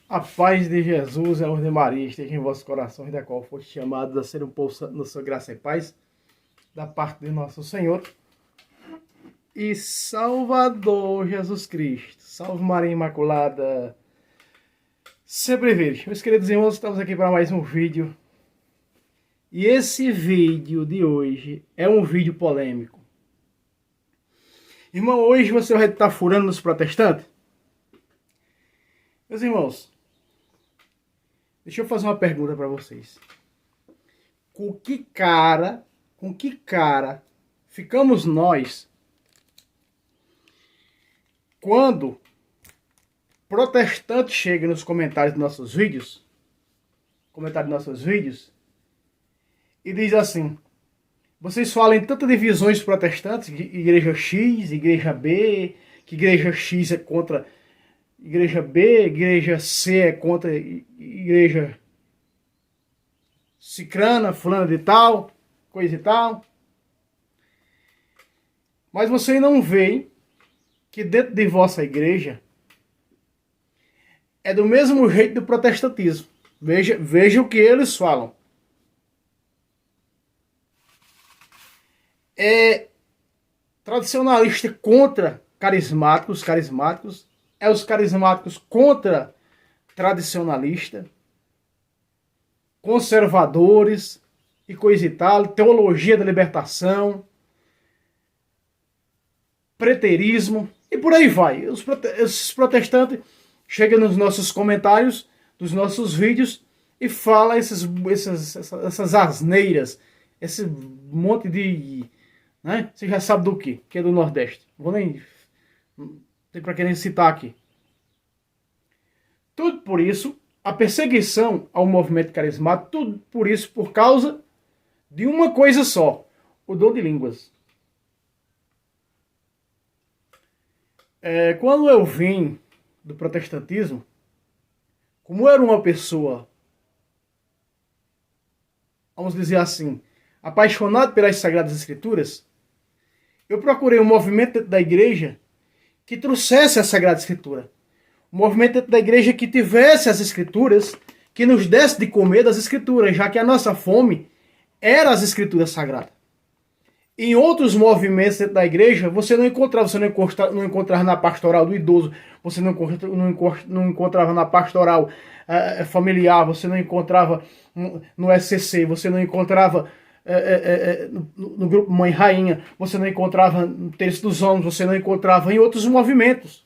A paz de Jesus e a luz de Maria esteja em vossos corações, da qual foste chamados a ser um povo santo na sua graça e paz, da parte de nosso Senhor e Salvador Jesus Cristo. Salve Maria Imaculada, sempre virgem. Meus queridos irmãos, estamos aqui para mais um vídeo. E esse vídeo de hoje é um vídeo polêmico. Irmão, hoje você vai estar furando nos protestantes? Meus irmãos, deixa eu fazer uma pergunta para vocês. Com que cara ficamos nós quando protestante chega nos comentários dos nossos vídeos, e diz assim: vocês falam em tantas divisões protestantes, igreja X, igreja B, que igreja X é contra igreja B, igreja C é contra igreja cicrana, fulana de tal, coisa e tal. Mas vocês não veem que dentro de vossa igreja é do mesmo jeito do protestantismo. Veja o que eles falam. É tradicionalista contra carismáticos, é os carismáticos contra tradicionalista, conservadores e coisa e tal, teologia da libertação, preterismo e por aí vai. Esses protestantes chegam nos nossos comentários dos nossos vídeos e falam essas asneiras, esse monte de... né? Você já sabe do que é do Nordeste. Vou nem... não tem para quem citar aqui. Tudo por isso, a perseguição ao movimento carismático, tudo por isso por causa de uma coisa só: o dom de línguas. Quando eu vim do protestantismo, como eu era uma pessoa, vamos dizer assim, apaixonado pelas Sagradas Escrituras, eu procurei um movimento dentro da igreja que trouxesse a Sagrada Escritura. Um movimento dentro da igreja que tivesse as Escrituras, que nos desse de comer das Escrituras, já que a nossa fome era as Escrituras Sagradas. Em outros movimentos dentro da igreja, você não encontrava na pastoral do idoso, você não encontrava na pastoral familiar, você não encontrava no SCC, você não encontrava no grupo Mãe Rainha, você não encontrava no Terço dos Homens, você não encontrava em outros movimentos.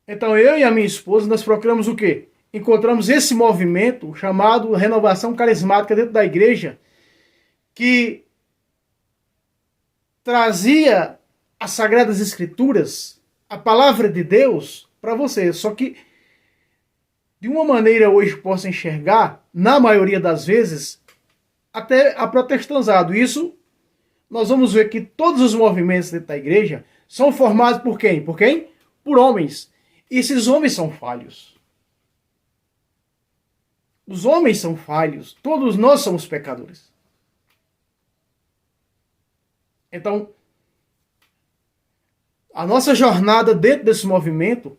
Então eu e a minha esposa, nós procuramos o quê? Encontramos esse movimento chamado Renovação Carismática dentro da igreja, que trazia as Sagradas Escrituras, a palavra de Deus, para você. Só que, de uma maneira hoje possa enxergar, na maioria das vezes, até aprotestanzado. Isso, nós vamos ver que todos os movimentos dentro da igreja são formados por quem? Por quem? Por homens. E esses homens são falhos. Os homens são falhos. Todos nós somos pecadores. Então, a nossa jornada dentro desse movimento,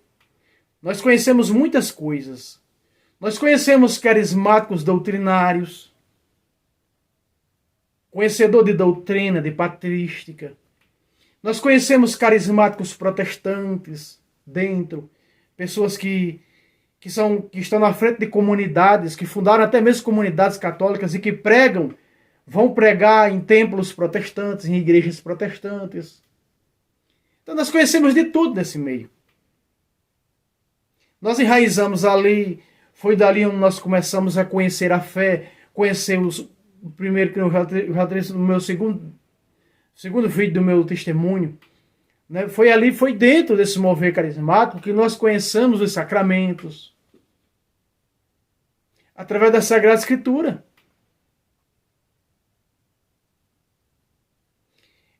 nós conhecemos muitas coisas. Nós conhecemos carismáticos doutrinários, conhecedor de doutrina, de patrística. Nós conhecemos carismáticos protestantes dentro, pessoas que estão na frente de comunidades, que fundaram até mesmo comunidades católicas e que vão pregar em templos protestantes, em igrejas protestantes. Então nós conhecemos de tudo nesse meio. Nós enraizamos ali, foi dali onde nós começamos a conhecer a fé, conhecer o primeiro que eu já trouxe no meu segundo vídeo do meu testemunho. Né? Foi dentro desse mover carismático que nós conhecemos os sacramentos, através da Sagrada Escritura.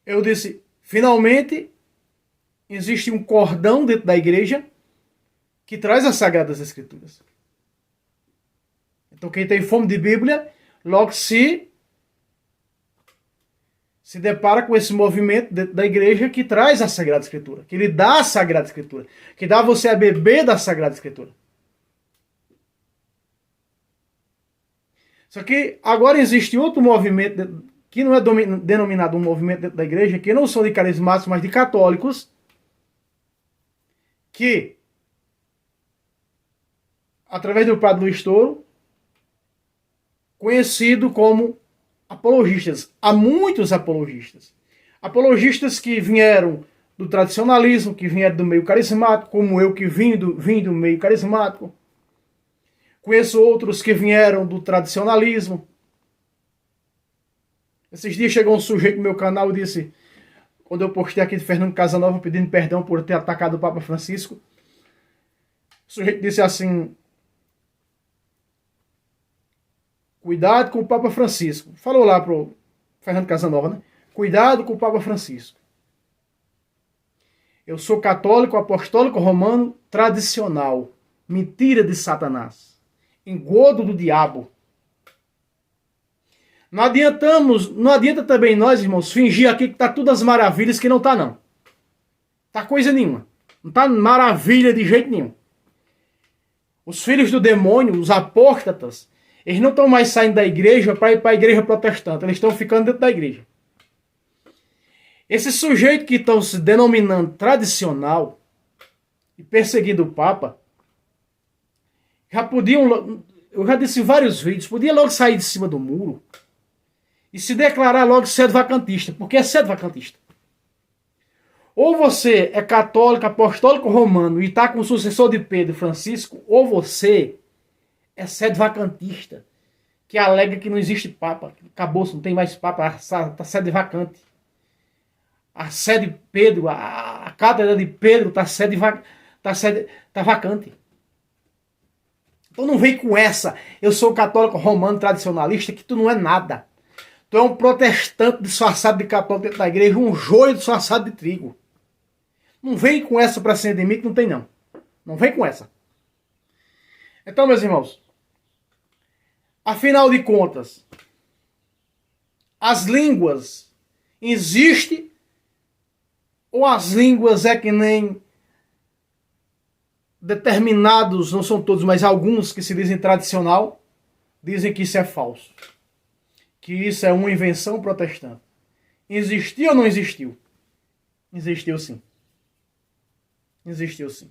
Eu disse, finalmente, existe um cordão dentro da igreja que traz as Sagradas Escrituras. Então quem tem fome de Bíblia, logo se se depara com esse movimento da igreja que traz a Sagrada Escritura, que lhe dá a Sagrada Escritura, que dá a você a beber da Sagrada Escritura. Só que agora existe outro movimento que não é denominado um movimento dentro da igreja, que não são de carismáticos, mas de católicos, que, através do padre Luiz Toro, conhecido como apologistas. Há muitos apologistas. Apologistas que vieram do tradicionalismo, que vieram do meio carismático, como eu que vim do meio carismático. Conheço outros que vieram do tradicionalismo. Esses dias chegou um sujeito no meu canal e disse, quando eu postei aqui de Fernando Casanova pedindo perdão por ter atacado o Papa Francisco, o sujeito disse assim, cuidado com o Papa Francisco. Falou lá pro Fernando Casanova, né? Cuidado com o Papa Francisco. Eu sou católico, apostólico, romano, tradicional. Mentira de Satanás. Engodo do diabo. Não adianta também nós, irmãos, fingir aqui que tá tudo as maravilhas, que não tá não. Tá coisa nenhuma. Não tá maravilha de jeito nenhum. Os filhos do demônio, os apóstatas, eles não estão mais saindo da igreja para ir para a igreja protestante. Eles estão ficando dentro da igreja. Esses sujeitos que estão se denominando tradicional e perseguindo o Papa, já podiam, eu já disse em vários vídeos, podia logo sair de cima do muro e se declarar logo sedevacantista, porque é sedevacantista. Ou você é católico, apostólico romano e está com o sucessor de Pedro, Francisco, ou você é sedevacantista, que alega que não existe Papa, acabou, não tem mais Papa, está sede vacante. A sede de Pedro, a cátedra de Pedro está vacante. Então não vem com essa, eu sou católico romano tradicionalista, que tu não é nada. Tu é um protestante disfarçado de católico dentro da igreja, um joio disfarçado de trigo. Não vem com essa para cima de mim, que não tem não. Não vem com essa. Então, meus irmãos, afinal de contas, as línguas existem ou as línguas é que nem determinados, não são todos, mas alguns que se dizem tradicional, dizem que isso é falso. Que isso é uma invenção protestante. Existiu ou não existiu? Existiu sim. Existiu sim.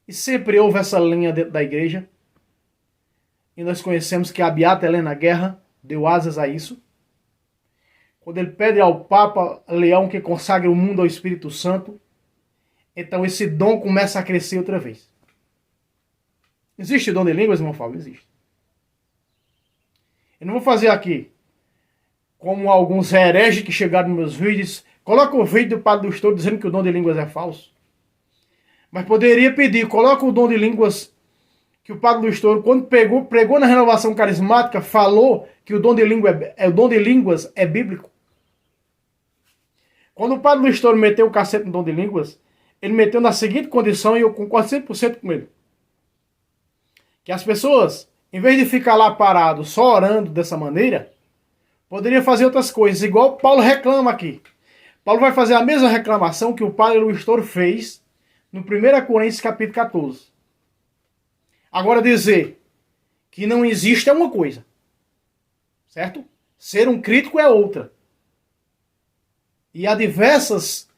E sempre houve essa linha dentro da igreja. E nós conhecemos que a Beata Helena Guerra deu asas a isso. Quando ele pede ao Papa Leão que consagre o mundo ao Espírito Santo, então esse dom começa a crescer outra vez. Existe dom de línguas, irmão Fábio? Existe. Eu não vou fazer aqui, como alguns hereges que chegaram nos meus vídeos, coloca o vídeo do Padre Luiz Toro dizendo que o dom de línguas é falso. Mas poderia pedir, coloca o dom de línguas que o Padre Luiz Toro, quando pregou na renovação carismática, falou que o dom de línguas é bíblico. Quando o Padre Luiz Toro meteu o cacete no dom de línguas, ele meteu na seguinte condição, e eu concordo 100% com ele. Que as pessoas, em vez de ficar lá parado, só orando dessa maneira, poderiam fazer outras coisas, igual Paulo reclama aqui. Paulo vai fazer a mesma reclamação que o Padre Luiz Toro fez no 1 Coríntios capítulo 14. Agora dizer que não existe é uma coisa. Certo? Ser um crítico é outra. E há diversos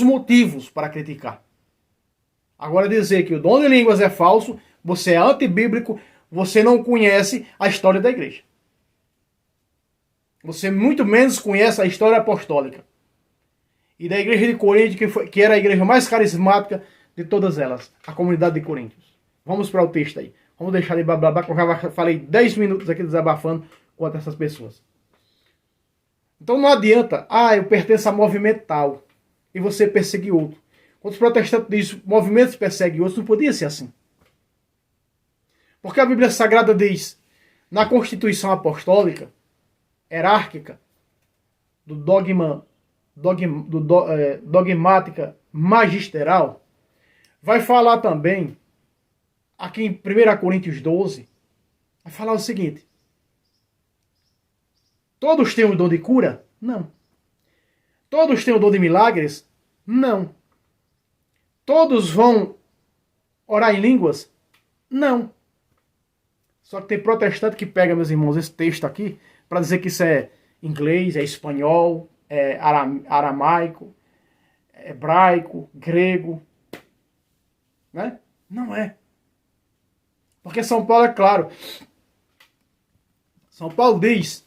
motivos para criticar. Agora dizer que o dom de línguas é falso, você é antibíblico, você não conhece a história da igreja. Você muito menos conhece a história apostólica. E da igreja de Corinto, que era a igreja mais carismática de todas elas, a comunidade de Coríntios. Vamos para o texto aí. Vamos deixar de blá, que eu já falei 10 minutos aqui desabafando contra essas pessoas. Então não adianta, eu pertenço a movimento tal, e você persegue outro. Quando os protestantes dizem movimentos perseguem outros, não podia ser assim. Porque a Bíblia Sagrada diz, na Constituição Apostólica, hierárquica, dogmática magisterial, vai falar também, aqui em 1 Coríntios 12, vai falar o seguinte: Todos têm o dom de cura? Não. Todos têm o dom de milagres? Não. Todos vão orar em línguas? Não. Só que tem protestante que pega, meus irmãos, esse texto aqui para dizer que isso é inglês, é espanhol, é aramaico, é hebraico, grego, né? Não é. Porque São Paulo é claro. São Paulo diz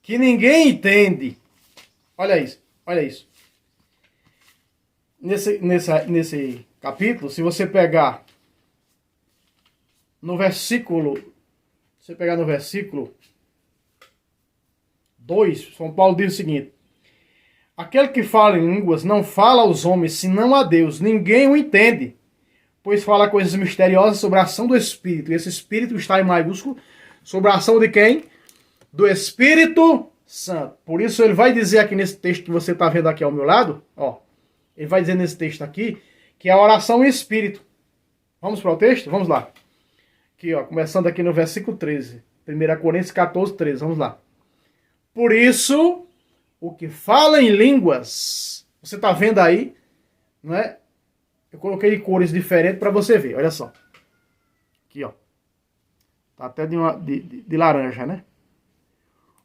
que ninguém entende. Olha isso, olha isso. Nesse capítulo, se você pegar no versículo, se você pegar no versículo 2, São Paulo diz o seguinte: aquele que fala em línguas não fala aos homens, senão a Deus. Ninguém o entende, pois fala coisas misteriosas sobre a ação do Espírito. E esse Espírito está em maiúsculo. Sobre a ação de quem? Do Espírito Santo. Por isso ele vai dizer aqui nesse texto que você está vendo aqui ao meu lado, ó, ele vai dizer nesse texto aqui que é a oração em Espírito. Vamos para o texto? Vamos lá. Aqui, ó, começando aqui no versículo 13. 1 Coríntios 14, 13. Vamos lá. Por isso, o que fala em línguas, você está vendo aí, não é? Eu coloquei cores diferentes para você ver, olha só. Aqui, ó. Tá até de laranja, né?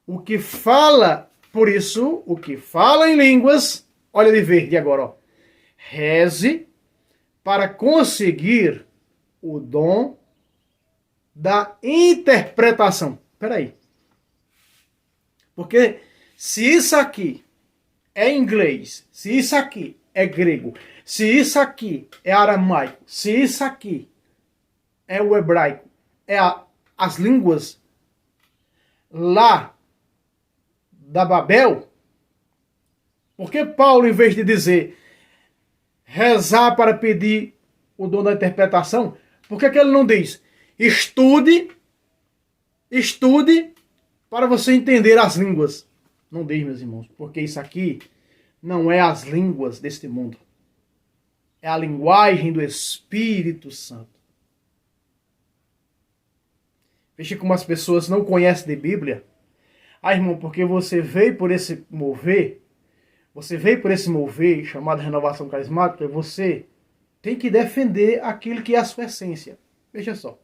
O que fala, por isso, o que fala em línguas, olha de verde agora, ó. Reze para conseguir o dom da interpretação. Espera aí. Porque se isso aqui é inglês, se isso aqui é grego, se isso aqui é aramaico, se isso aqui é o hebraico, é as línguas lá da Babel, por que Paulo, em vez de dizer rezar para pedir o dom da interpretação, por que ele não diz estude para você entender as línguas? Não diz, meus irmãos, porque isso aqui não é as línguas deste mundo. É a linguagem do Espírito Santo. Veja como as pessoas não conhecem de Bíblia. Ah, irmão, porque você veio por esse mover, chamado renovação carismática, você tem que defender aquilo que é a sua essência. Veja só.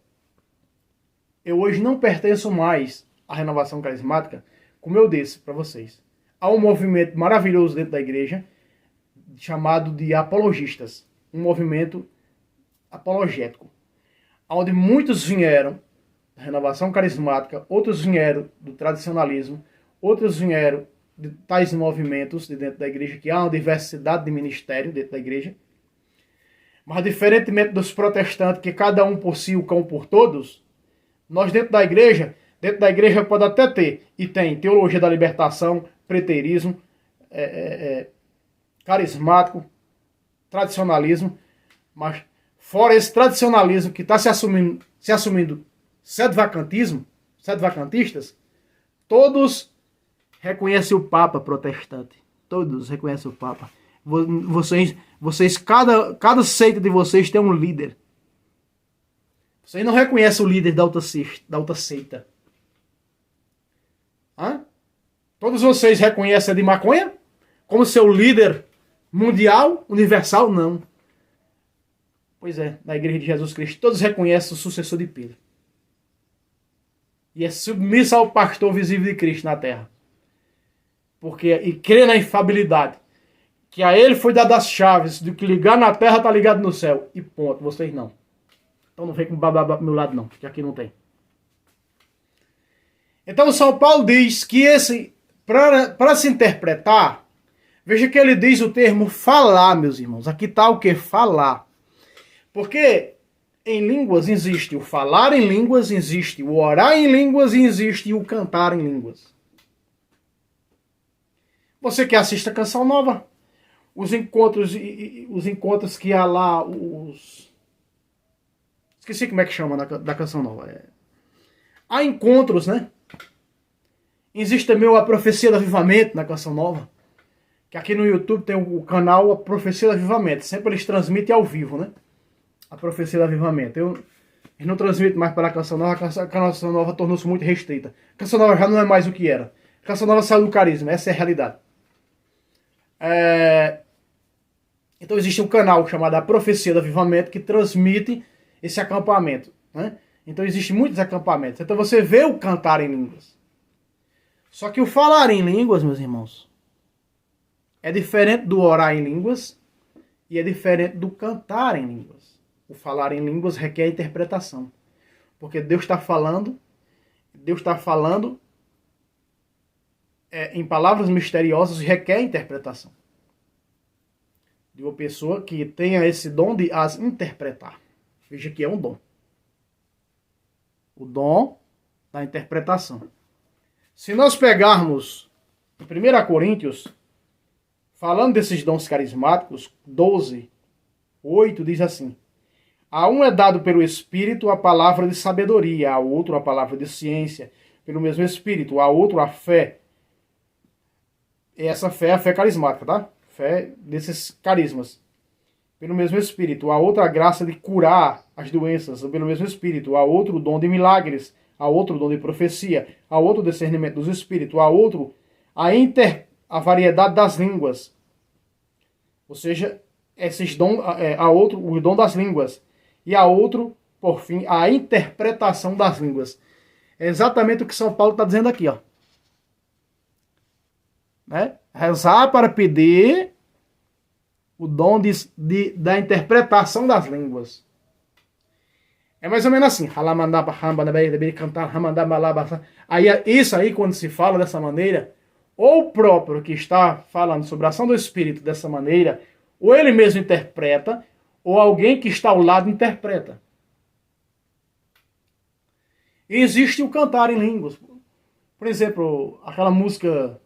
Eu hoje não pertenço mais à renovação carismática, como eu disse para vocês. Há um movimento maravilhoso dentro da igreja, chamado de apologistas. Um movimento apologético. Onde muitos vieram da renovação carismática, outros vieram do tradicionalismo, outros vieram de tais movimentos de dentro da igreja, que há uma diversidade de ministério dentro da igreja. Mas diferentemente dos protestantes, que cada um por si, o cão por todos, nós dentro da igreja pode até ter, e tem, teologia da libertação, preterismo, carismático, tradicionalismo, mas fora esse tradicionalismo que está se assumindo sedvacantistas, todos reconhecem o Papa protestante. Todos reconhecem o Papa. Vocês cada seita de vocês tem um líder. Vocês não reconhecem o líder da outra seita. Hã? Todos vocês reconhecem a de maconha como seu líder mundial, universal? Não. Pois é, na igreja de Jesus Cristo, todos reconhecem o sucessor de Pedro. E é submisso ao pastor visível de Cristo na terra. E crê na infabilidade. Que a ele foi dado as chaves do que ligar na terra está ligado no céu. E ponto, vocês não. Então não vem com babá pro meu lado não, que aqui não tem. Então São Paulo diz que para se interpretar, veja que ele diz o termo falar, meus irmãos. Aqui está o que? Falar. Porque em línguas existe o falar em línguas, existe o orar em línguas e existe o cantar em línguas. Você que assiste a Canção Nova, os encontros que há lá, esqueci como é que chama da Canção Nova. Há encontros, né? Existe também a Profecia do Avivamento na Canção Nova. Que aqui no YouTube tem o canal A Profecia do Avivamento. Sempre eles transmitem ao vivo, né? A Profecia do Avivamento. Eles não transmitem mais para a Canção Nova, a Canção Nova tornou-se muito restrita. A Canção Nova já não é mais o que era. A Canção Nova saiu do carisma, essa é a realidade. Então existe um canal chamado A Profecia do Avivamento que transmite esse acampamento, né? Então existem muitos acampamentos. Então você vê o cantar em línguas. Só que o falar em línguas, meus irmãos, é diferente do orar em línguas e é diferente do cantar em línguas. O falar em línguas requer interpretação. Porque Deus está falando em palavras misteriosas e requer interpretação. De uma pessoa que tenha esse dom de as interpretar. Veja que é um dom. O dom da interpretação. Se nós pegarmos em 1 Coríntios, falando desses dons carismáticos, 12:8 diz assim: a um é dado pelo Espírito a palavra de sabedoria, a outro a palavra de ciência, pelo mesmo Espírito, a outro a fé. E essa fé é a fé carismática, tá? Fé desses carismas. Pelo mesmo Espírito, a outra a graça de curar as doenças, pelo mesmo Espírito, a outro o dom de milagres, a outro o dom de profecia, a outro o discernimento dos Espíritos, a outro a variedade das línguas. Ou seja, esses dons, a outro o dom das línguas. E a outro, por fim, a interpretação das línguas. É exatamente o que São Paulo está dizendo aqui, ó. Né? Rezar para pedir o dom da interpretação das línguas. É mais ou menos assim. Aí, isso aí, quando se fala dessa maneira, ou o próprio que está falando sobre a ação do Espírito dessa maneira, ou ele mesmo interpreta, ou alguém que está ao lado interpreta. E existe o cantar em línguas. Por exemplo, aquela música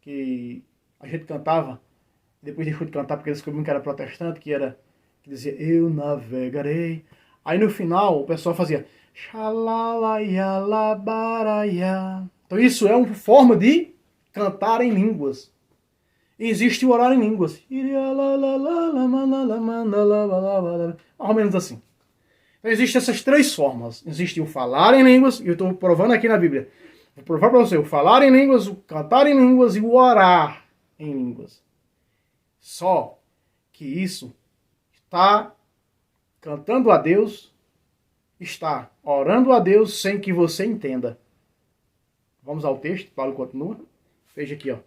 que a gente cantava, depois deixou de cantar porque descobriu que era protestante, que dizia, eu navegarei. Aí no final o pessoal fazia xalalayalabaraya. Então isso é uma forma de cantar em línguas. E existe o orar em línguas. Mais ou menos assim. Então existem essas três formas. Existe o falar em línguas, e eu estou provando aqui na Bíblia. Vou provar para você o falar em línguas, o cantar em línguas e o orar em línguas. Só que isso está cantando a Deus, está orando a Deus sem que você entenda. Vamos ao texto, Paulo continua. Veja aqui, ó.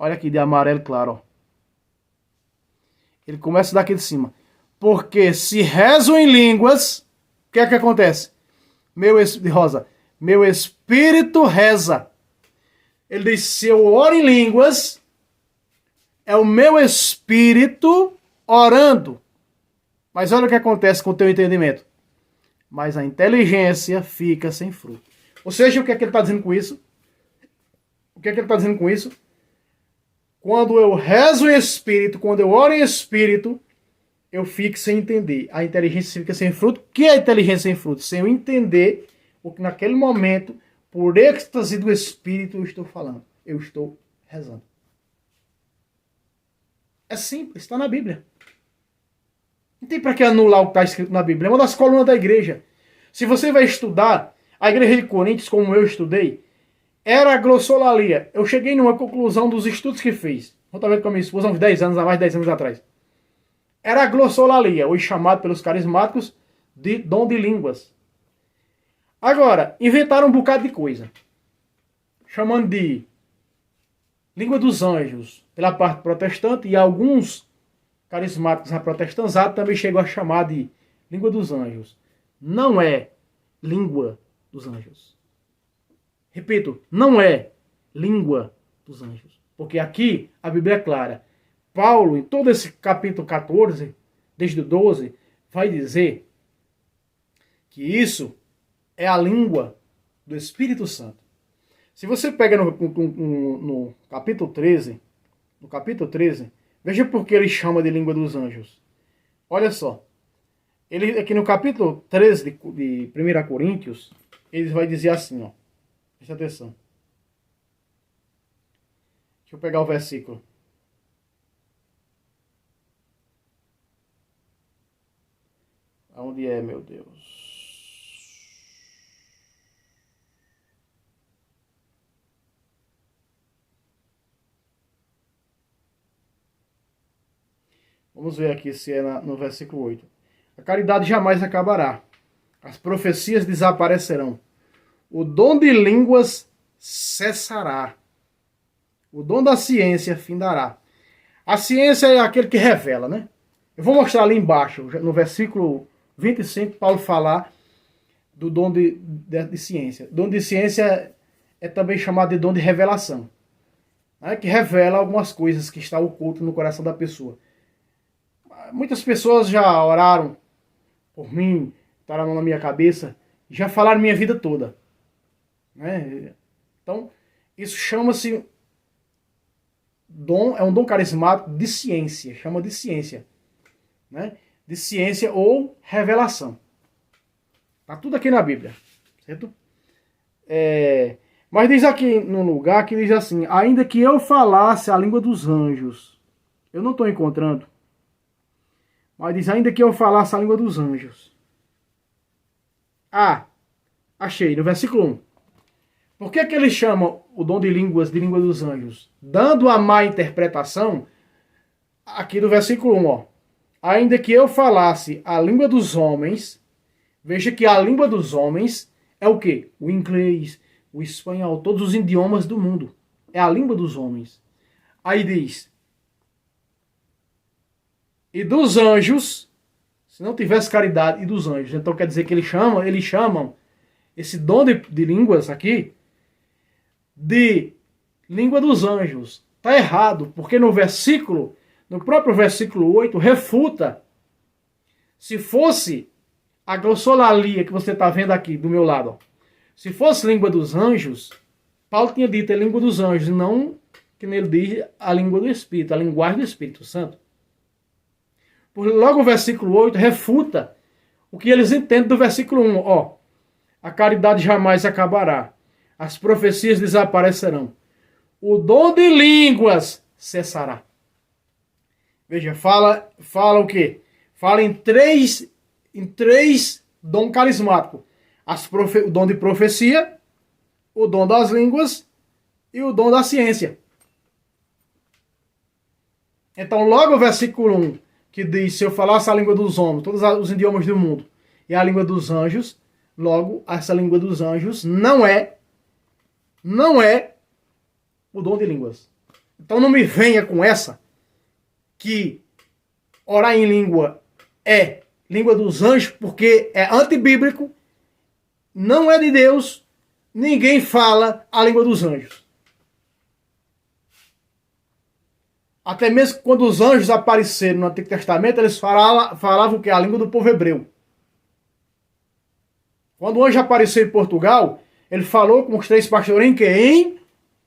Olha aqui de amarelo claro, ó. Ele começa daqui de cima. Porque se rezo em línguas, o que é que acontece? Meu espírito reza. Ele diz, se eu oro em línguas, é o meu espírito orando. Mas olha o que acontece com o teu entendimento. Mas a inteligência fica sem fruto. Ou seja, o que é que ele está dizendo com isso? O que é que ele está dizendo com isso? Quando eu rezo em espírito, quando eu oro em espírito, eu fico sem entender. A inteligência fica sem fruto. O que é a inteligência sem fruto? Sem eu entender o que naquele momento, por êxtase do espírito, eu estou falando. Eu estou rezando. É simples, está na Bíblia. Não tem para que anular o que está escrito na Bíblia. É uma das colunas da igreja. Se você vai estudar, a igreja de Coríntios, como eu estudei, era a glossolalia. Eu cheguei numa conclusão dos estudos que fiz. Juntamente com a minha esposa, há uns 10 anos, há mais de 10 anos atrás. Era a glossolalia, hoje chamado pelos carismáticos de dom de línguas. Agora, inventaram um bocado de coisa. Chamando de língua dos anjos pela parte protestante, e alguns carismáticos protestantizados também chegam a chamar de língua dos anjos. Não é língua dos anjos. Repito, não é língua dos anjos. Porque aqui a Bíblia é clara. Paulo, em todo esse capítulo 14, desde o 12, vai dizer que isso é a língua do Espírito Santo. Se você pega no capítulo 13, veja por que ele chama de língua dos anjos. Olha só. Ele aqui no capítulo 13 de 1 Coríntios, ele vai dizer assim, ó. Presta atenção. Deixa eu pegar o versículo. Aonde é, meu Deus? Vamos ver aqui se é no versículo 8. A caridade jamais acabará. As profecias desaparecerão. O dom de línguas cessará. O dom da ciência findará. A ciência é aquele que revela, né? Eu vou mostrar ali embaixo, no versículo 25, Paulo falar do dom de ciência. Dom de ciência é também chamado de dom de revelação, né? Que revela algumas coisas que estão ocultas no coração da pessoa. Muitas pessoas já oraram por mim, estaram na minha cabeça, já falaram minha vida toda, né? Então, isso chama-se dom, é um dom carismático de ciência, chama de ciência, né? De ciência ou revelação. Tá tudo aqui na Bíblia, certo? Mas diz aqui no lugar que diz assim: ainda que eu falasse a língua dos anjos, eu não estou encontrando, mas diz: ainda que eu falasse a língua dos anjos. Ah, achei, no versículo 1. Por que ele chama o dom de língua dos anjos? Dando a má interpretação, aqui do versículo 1, ó. Ainda que eu falasse a língua dos homens, veja que a língua dos homens é o quê? O inglês, o espanhol, todos os idiomas do mundo. É a língua dos homens. Aí diz: e dos anjos, se não tivesse caridade, e dos anjos. Então quer dizer que eles chamam esse dom de línguas aqui de língua dos anjos. Está errado, porque no próprio versículo 8, refuta. Se fosse a glossolalia que você está vendo aqui do meu lado, ó, se fosse língua dos anjos, Paulo tinha dito a língua dos anjos, não que nele diz a língua do Espírito, a linguagem do Espírito Santo. Logo o versículo 8 refuta o que eles entendem do versículo 1. Ó, a caridade jamais acabará. As profecias desaparecerão. O dom de línguas cessará. Veja, fala o quê? Fala em três dom carismático. O dom de profecia, o dom das línguas e o dom da ciência. Então, logo o versículo 1, que diz: se eu falasse a língua dos homens, todos os idiomas do mundo, e a língua dos anjos, logo, essa língua dos anjos não é o dom de línguas. Então não me venha com essa que orar em língua é língua dos anjos, porque é antibíblico, não é de Deus, ninguém fala a língua dos anjos. Até mesmo quando os anjos apareceram no Antigo Testamento, eles falavam que é a língua do povo hebreu. Quando o anjo apareceu em Portugal, ele falou com os três pastores em quê? Em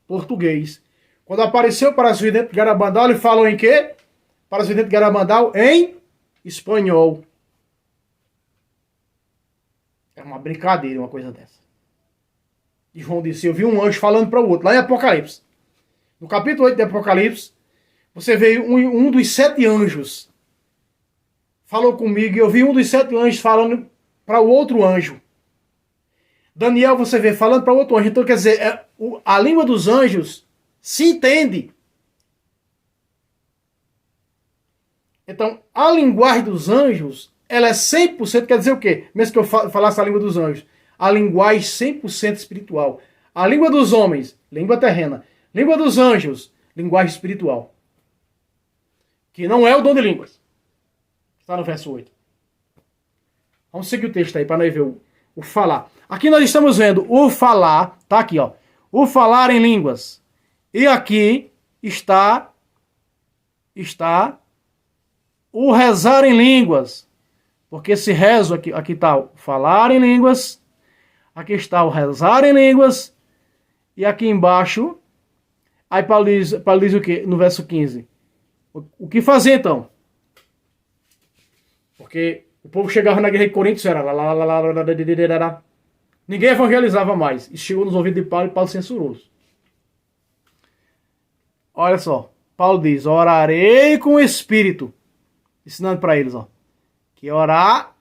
português. Quando apareceu para os videntes de Garabandal, ele falou em quê? Para os videntes de Garabandal em espanhol. É uma brincadeira uma coisa dessa. E João disse: eu vi um anjo falando para o outro, lá em Apocalipse. No capítulo 8 de Apocalipse, você vê um dos 7 anjos. Falou comigo e eu vi um dos 7 anjos falando para o outro anjo. Daniel, você vê falando para outro anjo. Então, quer dizer, a língua dos anjos se entende. Então, a linguagem dos anjos, ela é 100%, quer dizer o quê? Mesmo que eu falasse a língua dos anjos. A linguagem 100% espiritual. A língua dos homens, língua terrena. Língua dos anjos, linguagem espiritual. Que não é o dom de línguas. Está no verso 8. Vamos seguir o texto aí para nós ver o falar. Aqui nós estamos vendo o falar, tá aqui, ó. O falar em línguas. E aqui está o rezar em línguas. Porque esse rezo aqui está o falar em línguas, aqui está o rezar em línguas, e aqui embaixo, aí Paulo diz o quê? No verso 15. O que fazer então? Porque o povo chegava na guerra de Coríntios, era ninguém evangelizava mais. E chegou nos ouvidos de Paulo e Paulo censurou-os. Olha só, Paulo diz: orarei com o Espírito. Ensinando para eles, ó, que orar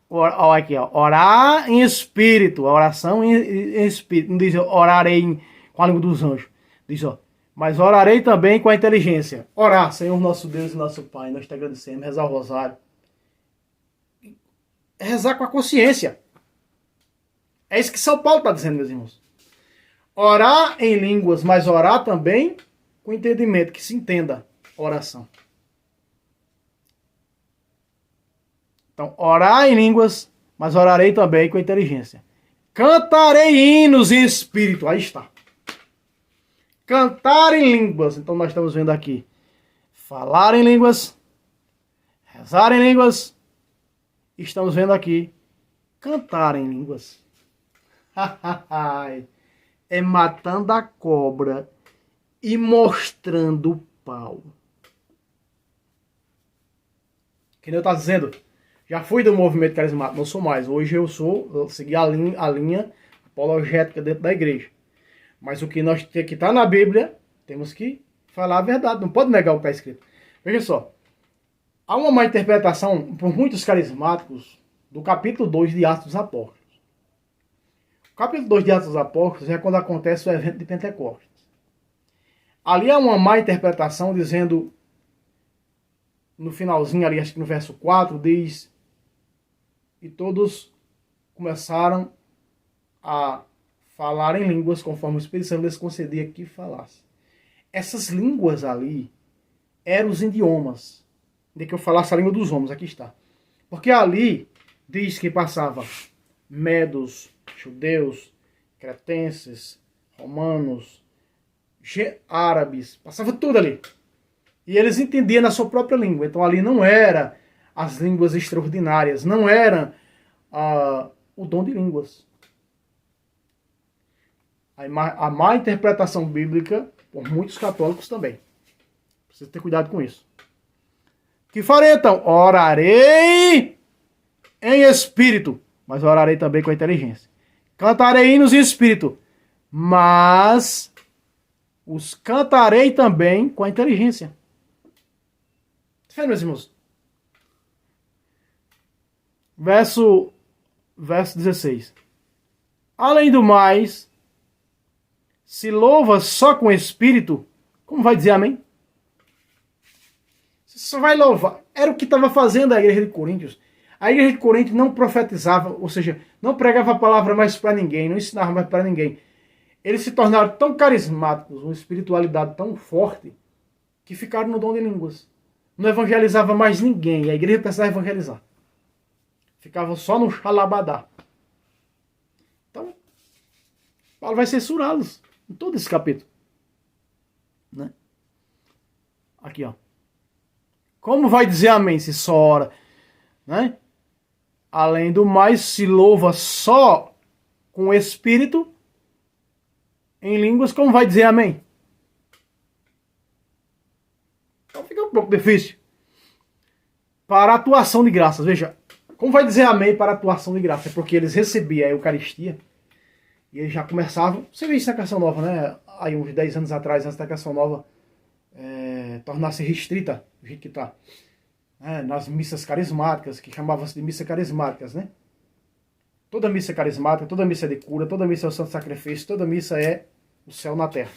Aqui, ó, orar em espírito, a oração em espírito. Não diz orarei com a língua dos anjos. Diz, ó, mas orarei também com a inteligência. Orar, Senhor nosso Deus e nosso Pai, nós te agradecemos, rezar o rosário. Rezar com a consciência. É isso que São Paulo está dizendo, meus irmãos. Orar em línguas, mas orar também com entendimento, que se entenda a oração. Então, orar em línguas, mas orarei também com inteligência. Cantarei hinos em espírito. Aí está. Cantar em línguas. Então, nós estamos vendo aqui. Falar em línguas. Rezar em línguas. Estamos vendo aqui. Cantar em línguas. É matando a cobra e mostrando o pau. Que nem eu estava dizendo. Já fui do movimento carismático, não sou mais. Hoje eu segui a linha apologética dentro da igreja. Mas o que nós que está na Bíblia, temos que falar a verdade. Não pode negar o que está escrito. Veja só. Há uma má interpretação por muitos carismáticos do capítulo 2 de Atos dos Apóstolos. O capítulo 2 de Atos dos Apóstolos é quando acontece o evento de Pentecostes. Ali há uma má interpretação dizendo, no finalzinho ali, acho que no verso 4, diz: e todos começaram a falar em línguas conforme o Espírito Santo lhes concedia que falasse. Essas línguas ali eram os idiomas. De que eu falasse a língua dos homens, aqui está. Porque ali diz que passava medos, judeus, cretenses, romanos, árabes, passava tudo ali. E eles entendiam na sua própria língua. Então ali não era as línguas extraordinárias, não era o dom de línguas. A má interpretação bíblica por muitos católicos também. Precisa ter cuidado com isso. O que farei então? Orarei em espírito, mas orarei também com a inteligência. Cantarei hinos em espírito, mas os cantarei também com a inteligência. Tá vendo, meus irmãos? Verso 16. Além do mais, se louva só com o espírito, como vai dizer amém? Você só vai louvar. Era o que estava fazendo a igreja de Coríntios. A igreja de Coríntios não profetizava, ou seja, não pregava a palavra mais para ninguém, não ensinava mais para ninguém. Eles se tornaram tão carismáticos, uma espiritualidade tão forte, que ficaram no dom de línguas. Não evangelizava mais ninguém, a igreja precisava evangelizar. Ficavam só no xalabadá. Então, Paulo vai censurá-los em todo esse capítulo. Né? Aqui, ó. Como vai dizer amém se só ora? Né? Além do mais, se louva só com o espírito em línguas, como vai dizer amém? Então fica um pouco difícil. Para a atuação de graças, veja, como vai dizer amém para a atuação de graça? É porque eles recebiam a Eucaristia e eles já começavam. Você viu isso na Canção Nova, né? Aí uns 10 anos atrás, antes da Canção Nova tornar-se restrita, do jeito que está. Nas missas carismáticas, que chamavam-se de missas carismáticas, né? Toda missa é carismática, toda missa é de cura, toda missa é o santo sacrifício, toda missa é o céu na terra.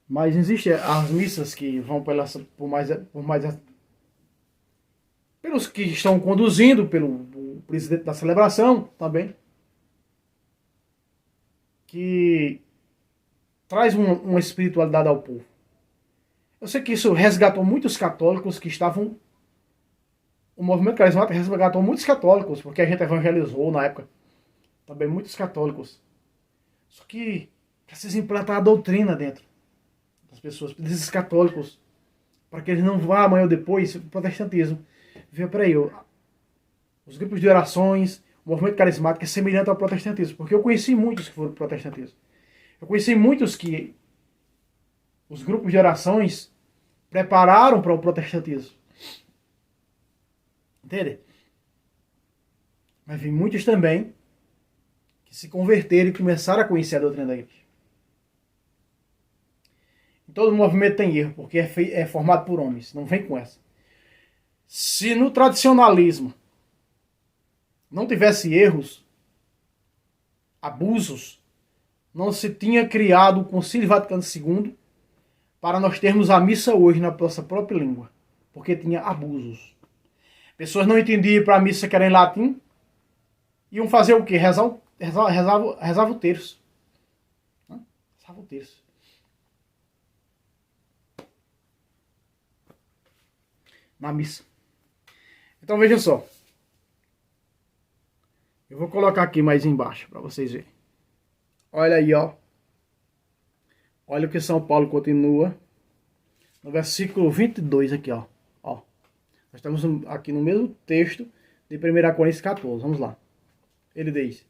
Mas existem as missas que vão por mais pelos que estão conduzindo, pelo presidente da celebração também, que traz uma espiritualidade ao povo. Eu sei que isso resgatou muitos católicos que estavam... O movimento carismático resgatou muitos católicos, porque a gente evangelizou na época também muitos católicos. Só que precisa implantar a doutrina dentro das pessoas, desses católicos, para que eles não vá amanhã ou depois o protestantismo. Vê, peraí, os grupos de orações, o movimento carismático é semelhante ao protestantismo, porque eu conheci muitos que foram pro protestantismo. Eu conheci muitos que os grupos de orações prepararam para o protestantismo. Entende? Mas vi muitos também que se converteram e começaram a conhecer a doutrina da igreja. Todo movimento tem erro, porque é formado por homens. Não vem com essa. Se no tradicionalismo não tivesse erros, abusos, não se tinha criado o Concílio Vaticano II para nós termos a missa hoje na nossa própria língua, porque tinha abusos. Pessoas não entendiam para a missa que era em latim, iam fazer o quê? Rezava o terço. Rezava o terço. Na missa. Então veja só. Eu vou colocar aqui mais embaixo para vocês verem. Olha aí, ó. Olha o que São Paulo continua. No versículo 22 aqui, ó. Nós estamos aqui no mesmo texto de 1 Coríntios 14. Vamos lá. Ele diz: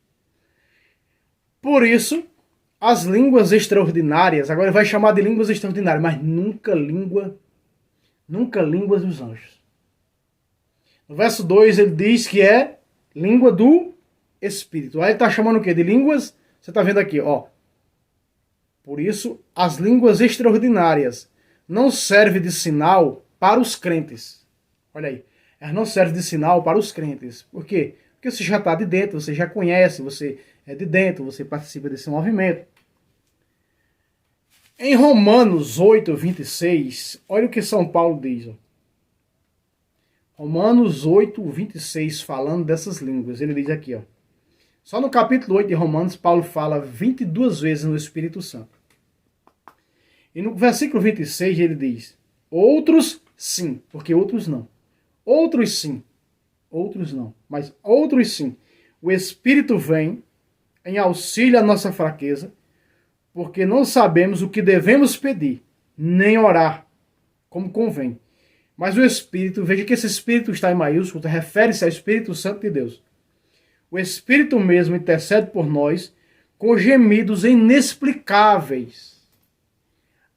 por isso, as línguas extraordinárias, agora ele vai chamar de línguas extraordinárias, mas nunca línguas dos anjos. No verso 2 ele diz que é língua do Espírito. Aí ele está chamando o quê? De línguas, você está vendo aqui, ó. Por isso, as línguas extraordinárias não servem de sinal para os crentes. Olha aí. Elas não servem de sinal para os crentes. Por quê? Porque você já está de dentro, você já conhece, você é de dentro, você participa desse movimento. Em Romanos 8, 26, olha o que São Paulo diz. Ó. Romanos 8, 26, falando dessas línguas. Ele diz aqui, ó. Só no capítulo 8 de Romanos, Paulo fala 22 vezes no Espírito Santo. E no versículo 26 ele diz: outros sim, porque outros não. Outros sim, outros não. Mas outros sim. O Espírito vem em auxílio à nossa fraqueza, porque não sabemos o que devemos pedir, nem orar, como convém. Mas o Espírito, veja que esse Espírito está em maiúsculo, refere-se ao Espírito Santo de Deus. O Espírito mesmo intercede por nós com gemidos inexplicáveis.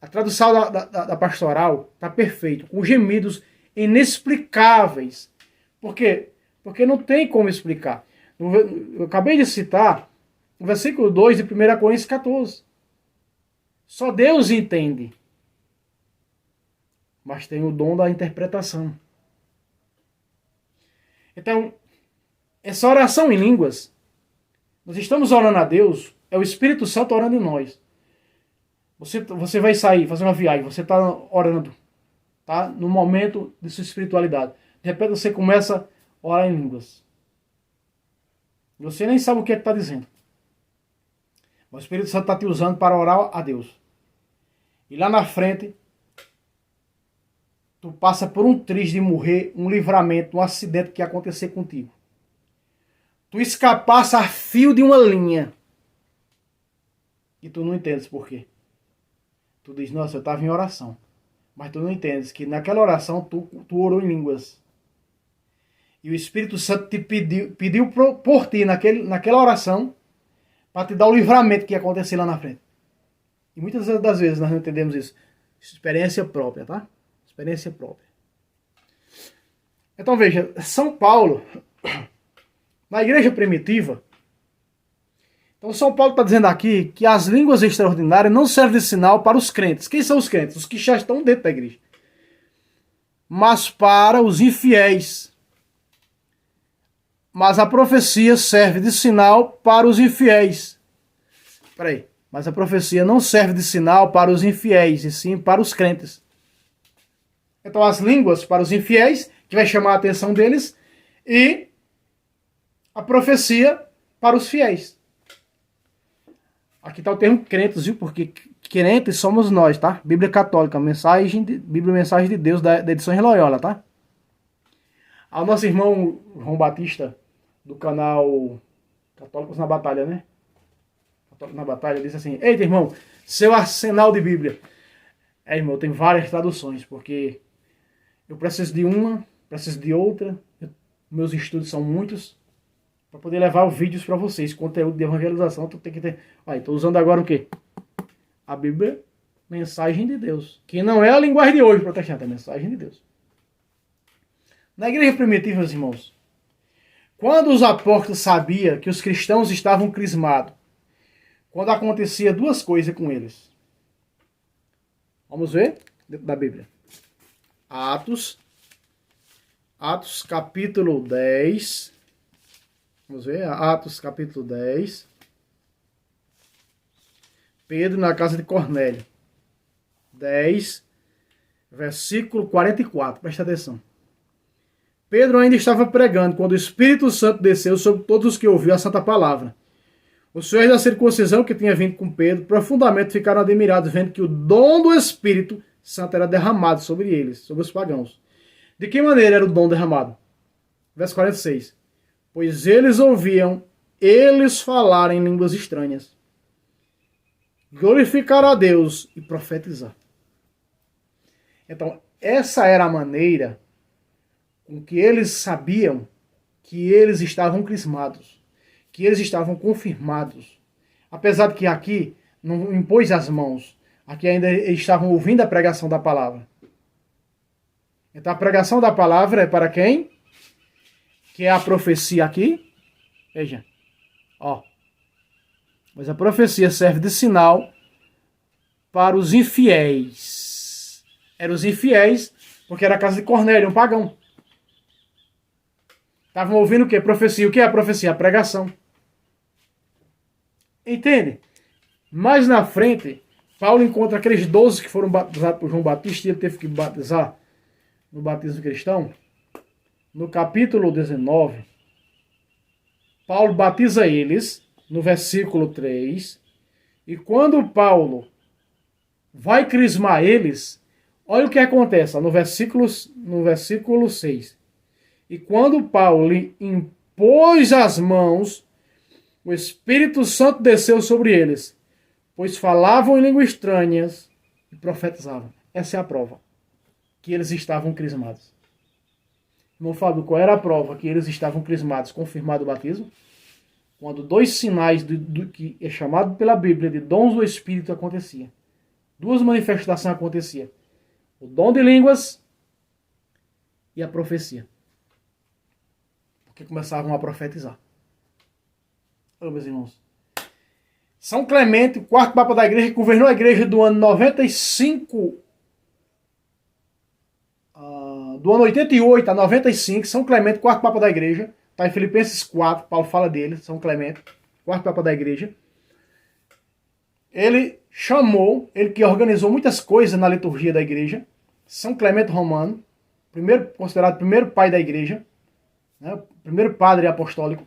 A tradução da pastoral está perfeita, com gemidos inexplicáveis. Por quê? Porque não tem como explicar. Eu acabei de citar o versículo 2 de 1 Coríntios 14. Só Deus entende. Mas tem o dom da interpretação. Então, essa oração em línguas, nós estamos orando a Deus, é o Espírito Santo orando em nós. Você vai sair, fazer uma viagem, você está orando, tá? No momento de sua espiritualidade. De repente você começa a orar em línguas. Você nem sabe o que é que está dizendo. O Espírito Santo está te usando para orar a Deus. E lá na frente, tu passa por um triz de morrer, um livramento, um acidente que ia acontecer contigo. Tu escapasse a fio de uma linha. E tu não entendes por quê. Tu diz, nossa, eu estava em oração. Mas tu não entendes que naquela oração tu orou em línguas. E o Espírito Santo te pediu por ti naquela oração para te dar o livramento que ia acontecer lá na frente. E muitas das vezes nós não entendemos isso. Experiência própria, tá? Experiência própria. Então veja, São Paulo, na igreja primitiva, então São Paulo está dizendo aqui que as línguas extraordinárias não servem de sinal para os crentes. Quem são os crentes? Os que já estão dentro da igreja. Mas para os infiéis. Mas a profecia serve de sinal para os infiéis. Espera aí. Mas a profecia não serve de sinal para os infiéis, e sim para os crentes. Então as línguas para os infiéis, que vai chamar a atenção deles, e a profecia para os fiéis. Aqui está o termo crentes, viu? Porque crentes somos nós, tá? Bíblia Católica, Bíblia Mensagem de Deus da edição Loyola, tá? Ao nosso irmão João Batista, do canal Católicos na Batalha, né? Católicos na Batalha, disse assim: eita, irmão, seu arsenal de Bíblia. Irmão, tem várias traduções, porque eu preciso de uma, preciso de outra. Meus estudos são muitos. Para poder levar vídeos para vocês, conteúdo de evangelização, tu tem que ter. Olha, estou usando agora o quê? A Bíblia, Mensagem de Deus. Que não é a linguagem de hoje, protestante, é a Mensagem de Deus. Na igreja primitiva, meus irmãos, quando os apóstolos sabiam que os cristãos estavam crismados, quando acontecia duas coisas com eles. Vamos ver dentro da Bíblia. Atos capítulo 10. Vamos ver, Atos capítulo 10. Pedro na casa de Cornélio. 10, versículo 44. Presta atenção. Pedro ainda estava pregando quando o Espírito Santo desceu sobre todos os que ouviram a santa palavra. Os senhores da circuncisão que tinha vindo com Pedro profundamente ficaram admirados, vendo que o dom do Espírito Santo era derramado sobre eles, sobre os pagãos. De que maneira era o dom derramado? Verso 46. Pois eles ouviam eles falarem em línguas estranhas, glorificar a Deus e profetizar. Então, essa era a maneira com que eles sabiam que eles estavam crismados, que eles estavam confirmados. Apesar de que aqui não impôs as mãos, aqui ainda estavam ouvindo a pregação da palavra. Então a pregação da palavra é para quem? Que é a profecia aqui. Veja. Ó. Mas a profecia serve de sinal para os infiéis. Eram os infiéis, porque era a casa de Cornélio, um pagão. Estavam ouvindo o quê? Profecia. O que é a profecia? A pregação. Entende? Mais na frente, Paulo encontra aqueles 12 que foram batizados por João Batista e ele teve que batizar no batismo cristão. No capítulo 19, Paulo batiza eles, no versículo 3, e quando Paulo vai crismar eles, olha o que acontece no versículo 6. E quando Paulo lhe impôs as mãos, o Espírito Santo desceu sobre eles, pois falavam em línguas estranhas e profetizavam. Essa é a prova que eles estavam crismados. Irmão Fábio, qual era a prova que eles estavam crismados? Confirmado o batismo? Quando 2 sinais do que é chamado pela Bíblia de dons do Espírito aconteciam. 2 manifestações aconteciam. O dom de línguas e a profecia. Porque começavam a profetizar. Ô, meus irmãos. São Clemente, o 4º Papa da Igreja, que governou a Igreja do ano 95, do ano 88 a 95, São Clemente, 4º Papa da Igreja, está em Filipenses 4, Paulo fala dele, São Clemente, 4º Papa da Igreja. Ele ele que organizou muitas coisas na liturgia da Igreja, São Clemente Romano, considerado o primeiro pai da Igreja, né, o primeiro padre apostólico,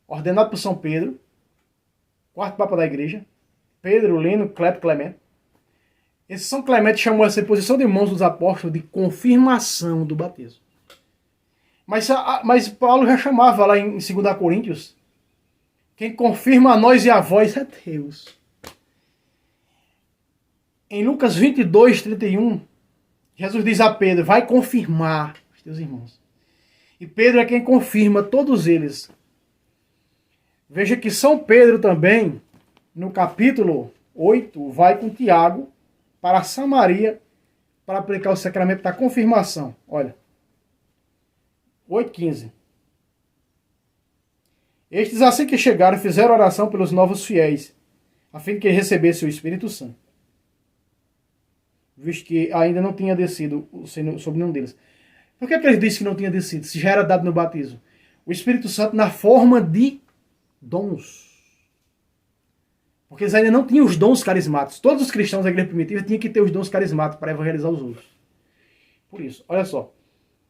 ordenado por São Pedro, 4º Papa da Igreja, Pedro, Lino, Cleto, Clemente. Esse São Clemente chamou essa imposição de mãos dos apóstolos de confirmação do batismo. Mas Paulo já chamava lá em 2 Coríntios, quem confirma a nós e a vós é Deus. Em Lucas 22, 31, Jesus diz a Pedro, vai confirmar os teus irmãos. E Pedro é quem confirma todos eles. Veja que São Pedro também, no capítulo 8, vai com Tiago para Samaria para aplicar o sacramento da confirmação. Olha, 8,15. Estes assim que chegaram fizeram oração pelos novos fiéis, a fim de que recebesse o Espírito Santo, visto que ainda não tinha descido sobre nenhum deles. Por que eles dizem que não tinha descido, se já era dado no batismo? O Espírito Santo na forma de dons. Porque eles ainda não tinham os dons carismáticos. Todos os cristãos da igreja primitiva tinham que ter os dons carismáticos para evangelizar os outros. Por isso, olha só.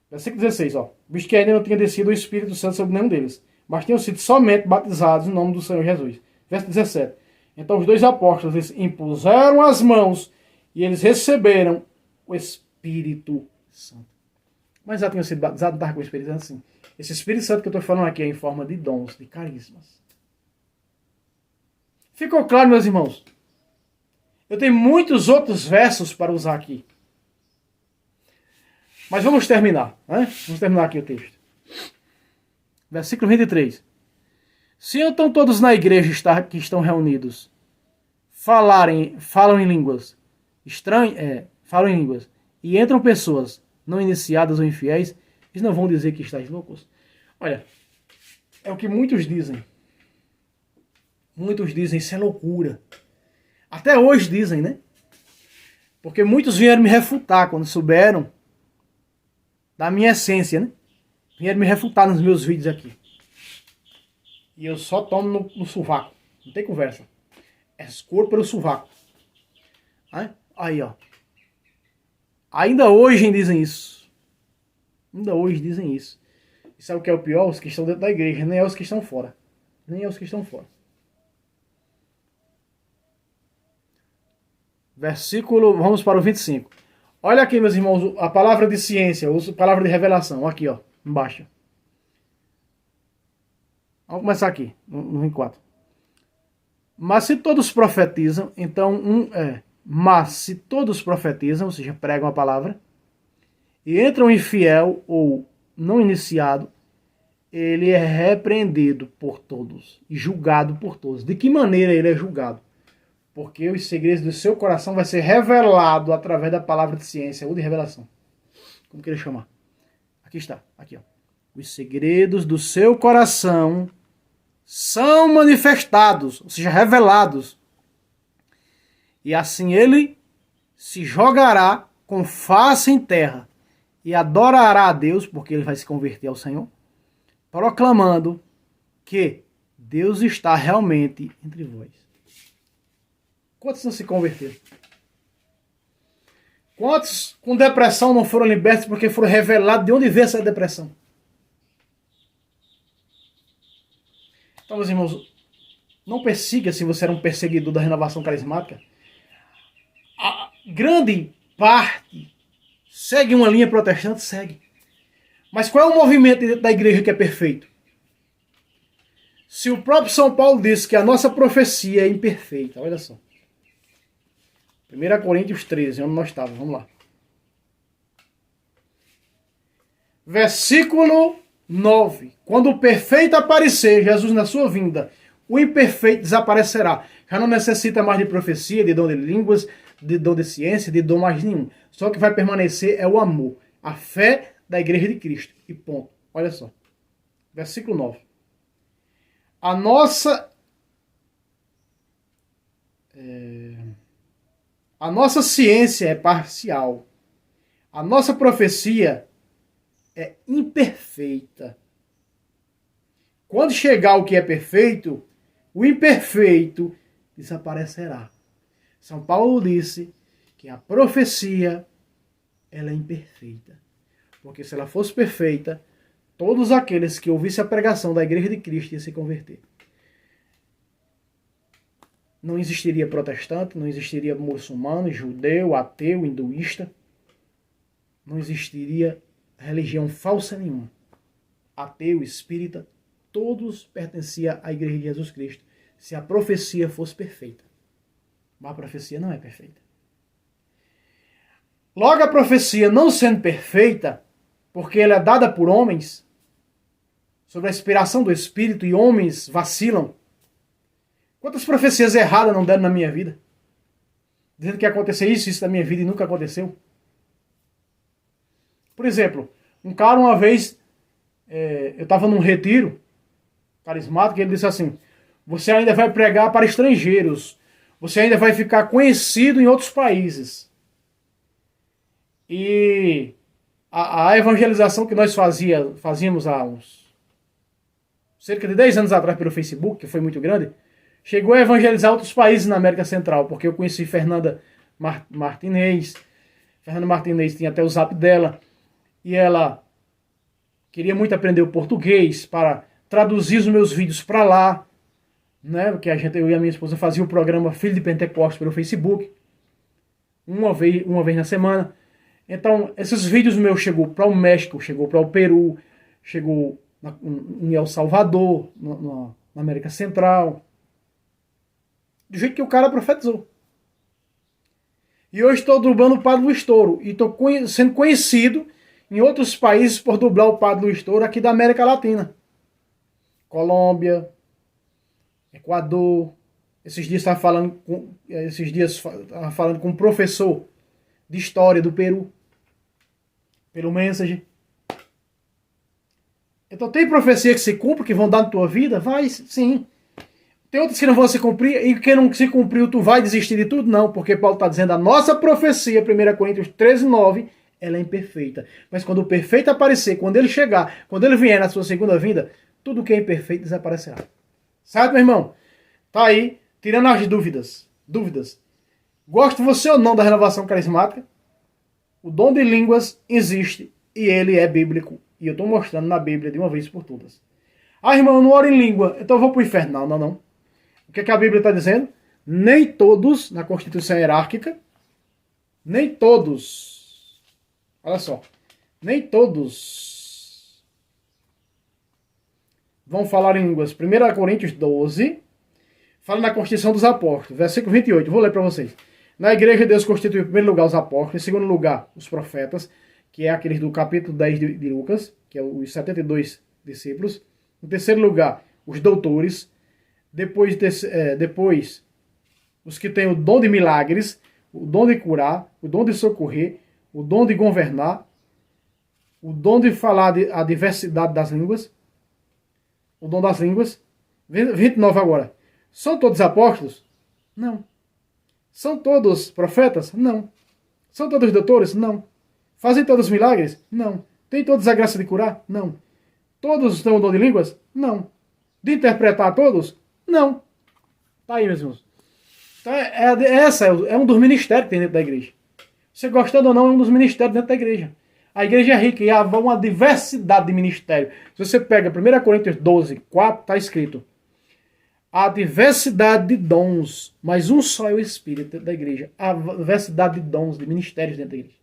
Versículo 16, ó. Visto que ainda não tinha descido o Espírito Santo sobre nenhum deles, mas tinham sido somente batizados no nome do Senhor Jesus. Verso 17. Então os 2 apóstolos eles impuseram as mãos e eles receberam o Espírito Santo. Mas já tinham sido batizados, não estava com o Espírito Santo assim. Esse Espírito Santo que eu estou falando aqui é em forma de dons, de carismas. Ficou claro, meus irmãos? Eu tenho muitos outros versos para usar aqui. Mas vamos terminar, né? Vamos terminar aqui o texto. Versículo 23. Se então todos na igreja que estão reunidos falam em línguas estranhas, falam em línguas, e entram pessoas não iniciadas ou infiéis, eles não vão dizer que estáis loucos? Olha, é o que muitos dizem. Muitos dizem, isso é loucura. Até hoje dizem, né? Porque muitos vieram me refutar quando souberam da minha essência, né? Vieram me refutar nos meus vídeos aqui. E eu só tomo no sovaco. Não tem conversa. É escorro pelo sovaco. Aí, ó. Ainda hoje dizem isso. Ainda hoje dizem isso. E sabe o que é o pior? Os que estão dentro da igreja, nem é os que estão fora. Nem é os que estão fora. Versículo, vamos para o 25. Olha aqui, meus irmãos, a palavra de ciência, a palavra de revelação. Aqui, ó, embaixo. Vamos começar aqui, no 24. Mas se todos profetizam, então mas se todos profetizam, ou seja, pregam a palavra, e entra um infiel ou não iniciado, ele é repreendido por todos e julgado por todos. De que maneira ele é julgado? Porque os segredos do seu coração vai ser revelado através da palavra de ciência ou de revelação. Como querer chamar? Aqui está, aqui ó. Os segredos do seu coração são manifestados, ou seja, revelados. E assim ele se jogará com face em terra e adorará a Deus, porque ele vai se converter ao Senhor, proclamando que Deus está realmente entre vós. Quantos não se converteram? Quantos com depressão não foram libertos porque foram revelados de onde veio essa depressão? Então, meus irmãos, não persiga se você era um perseguidor da renovação carismática. A grande parte segue uma linha protestante, segue. Mas qual é o movimento da igreja que é perfeito? Se o próprio São Paulo disse que a nossa profecia é imperfeita, olha só. 1 Coríntios 13, onde nós estávamos, vamos lá. Versículo 9. Quando o perfeito aparecer, Jesus na sua vinda, o imperfeito desaparecerá. Já não necessita mais de profecia, de dom de línguas, de dom de ciência, de dom mais nenhum. Só que vai permanecer é o amor, a fé da igreja de Cristo. E ponto. Olha só. Versículo 9. A nossa ciência é parcial. A nossa profecia é imperfeita. Quando chegar o que é perfeito, o imperfeito desaparecerá. São Paulo disse que a profecia ela é imperfeita. Porque se ela fosse perfeita, todos aqueles que ouvissem a pregação da igreja de Cristo iam se converter. Não existiria protestante, não existiria muçulmano, judeu, ateu, hinduísta. Não existiria religião falsa nenhuma. Ateu, espírita, todos pertenciam à igreja de Jesus Cristo. Se a profecia fosse perfeita. Mas a profecia não é perfeita. Logo, a profecia não sendo perfeita, porque ela é dada por homens, sobre a inspiração do Espírito, e homens vacilam. Quantas profecias erradas não deram na minha vida? Dizendo que ia acontecer isso na minha vida e nunca aconteceu. Por exemplo, um cara uma vez, eu estava num retiro carismático, e ele disse assim: você ainda vai pregar para estrangeiros, você ainda vai ficar conhecido em outros países. E a evangelização que nós fazíamos há uns cerca de 10 anos atrás pelo Facebook, que foi muito grande, chegou a evangelizar outros países na América Central, porque eu conheci Fernanda Martinez. Fernanda Martinez tinha até o zap dela, e ela queria muito aprender o português para traduzir os meus vídeos para lá, né? Porque eu e a minha esposa fazia o programa Filho de Pentecostes pelo Facebook, uma vez na semana. Então, esses vídeos meus chegou para o México, chegou para o Peru, chegou em El Salvador, na América Central, do jeito que o cara profetizou. E hoje estou dublando o Padre Luiz Touro, e estou sendo conhecido em outros países por dublar o Padre Luiz Touro aqui da América Latina. Colômbia, Equador. Esses dias estava falando com um professor de história do Peru, pelo Messenger. Então tem profecia que se cumpre, que vão dar na tua vida? Vai, sim. Tem outras que não vão se cumprir, e que não se cumpriu, tu vai desistir de tudo? Não, porque Paulo está dizendo, a nossa profecia, 1 Coríntios 13, 9, ela é imperfeita. Mas quando o perfeito aparecer, quando ele chegar, quando ele vier na sua segunda vinda, tudo que é imperfeito desaparecerá. Certo, meu irmão? Tá aí, tirando as dúvidas. Dúvidas. Gosta você ou não da renovação carismática? O dom de línguas existe e ele é bíblico. E eu estou mostrando na Bíblia de uma vez por todas. Ah, irmão, eu não oro em língua, então eu vou para o inferno. Não, não, não. O que a Bíblia está dizendo? Nem todos, na Constituição hierárquica, nem todos, olha só, nem todos vão falar em línguas. 1 Coríntios 12, fala na Constituição dos Apóstolos, versículo 28, vou ler para vocês. Na igreja, Deus constituiu em primeiro lugar os apóstolos, em segundo lugar os profetas, que é aqueles do capítulo 10 de Lucas, que é os 72 discípulos. Em terceiro lugar, os doutores. Depois os que têm o dom de milagres, o dom de curar, o dom de socorrer, o dom de governar, o dom de falar a diversidade das línguas, o dom das línguas. 29 agora. São todos apóstolos? Não. São todos profetas? Não. São todos doutores? Não. Fazem todos milagres? Não. Tem todos a graça de curar? Não. Todos têm o dom de línguas? Não. De interpretar todos? Não. Tá aí, meus irmãos. Então, é um dos ministérios que tem dentro da igreja. Você gostando ou não, é um dos ministérios dentro da igreja. A igreja é rica e há uma diversidade de ministérios. Se você pega 1 Coríntios 12, 4, está escrito: há diversidade de dons, mas um só é o Espírito dentro da igreja. Há diversidade de dons, de ministérios dentro da igreja.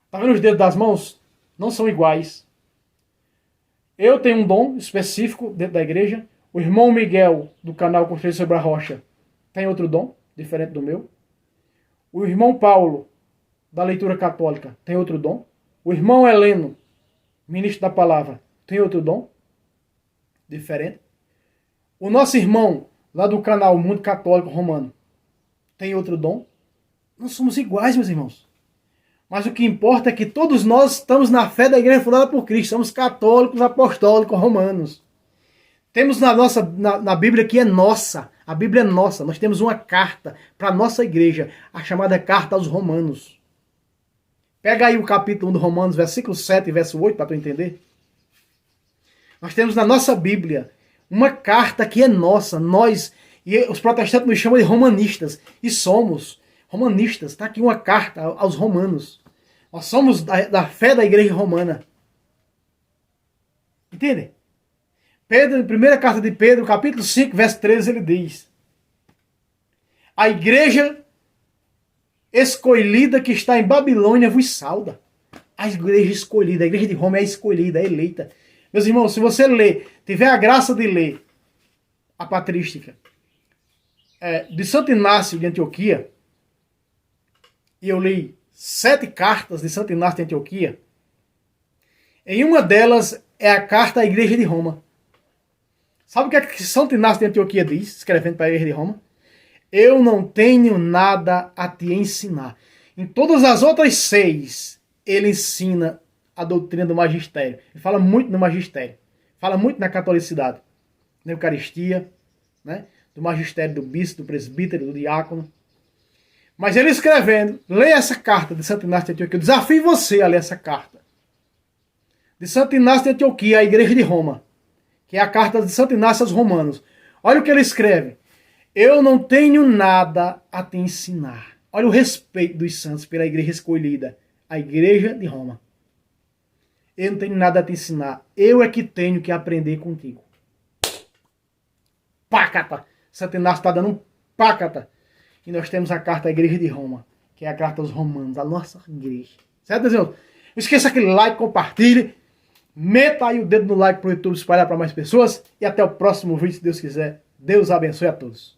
Está vendo os dedos das mãos? Não são iguais. Eu tenho um dom específico dentro da igreja. O irmão Miguel, do canal Construir sobre a Rocha, tem outro dom, diferente do meu. O irmão Paulo, da leitura católica, tem outro dom. O irmão Heleno, ministro da palavra, tem outro dom, diferente. O nosso irmão, lá do canal Mundo Católico Romano, tem outro dom. Nós somos iguais, meus irmãos. Mas o que importa é que todos nós estamos na fé da igreja fundada por Cristo. Somos católicos, apostólicos, romanos. Temos na Bíblia que é nossa. A Bíblia é nossa. Nós temos uma carta para a nossa igreja, a chamada Carta aos Romanos. Pega aí o capítulo 1 do Romanos, versículo 7 e verso 8, para tu entender. Nós temos na nossa Bíblia uma carta que é nossa. Nós, e os protestantes nos chamam de romanistas. E somos romanistas. Está aqui uma carta aos romanos. Nós somos da fé da igreja romana. Entende? Pedro, primeira carta de Pedro, capítulo 5, verso 13, ele diz: a igreja escolhida que está em Babilônia vos sauda. A igreja escolhida, a igreja de Roma é escolhida, é eleita. Meus irmãos, se você ler, tiver a graça de ler a patrística de Santo Inácio de Antioquia, e eu li 7 cartas de Santo Inácio de Antioquia, em uma delas é a carta à igreja de Roma. Sabe o que é que Santo Inácio de Antioquia diz, escrevendo para a igreja de Roma? Eu não tenho nada a te ensinar. Em todas as outras 6, ele ensina a doutrina do magistério. Ele fala muito no magistério. Fala muito na catolicidade. Na Eucaristia, né? Do magistério do bispo, do presbítero, do diácono. Mas ele escrevendo, leia essa carta de Santo Inácio de Antioquia. Eu desafio você a ler essa carta. De Santo Inácio de Antioquia, a igreja de Roma. Que é a carta de Santo Inácio aos Romanos. Olha o que ele escreve. Eu não tenho nada a te ensinar. Olha o respeito dos santos pela igreja escolhida. A igreja de Roma. Eu não tenho nada a te ensinar. Eu é que tenho que aprender contigo. Pácata. Santo Inácio está dando um pácata. E nós temos a carta da igreja de Roma. Que é a carta aos romanos. A nossa igreja. Certo, Deus? Não esqueça aquele like, compartilhe. Meta aí o dedo no like para o YouTube espalhar para mais pessoas. E até o próximo vídeo, se Deus quiser. Deus abençoe a todos.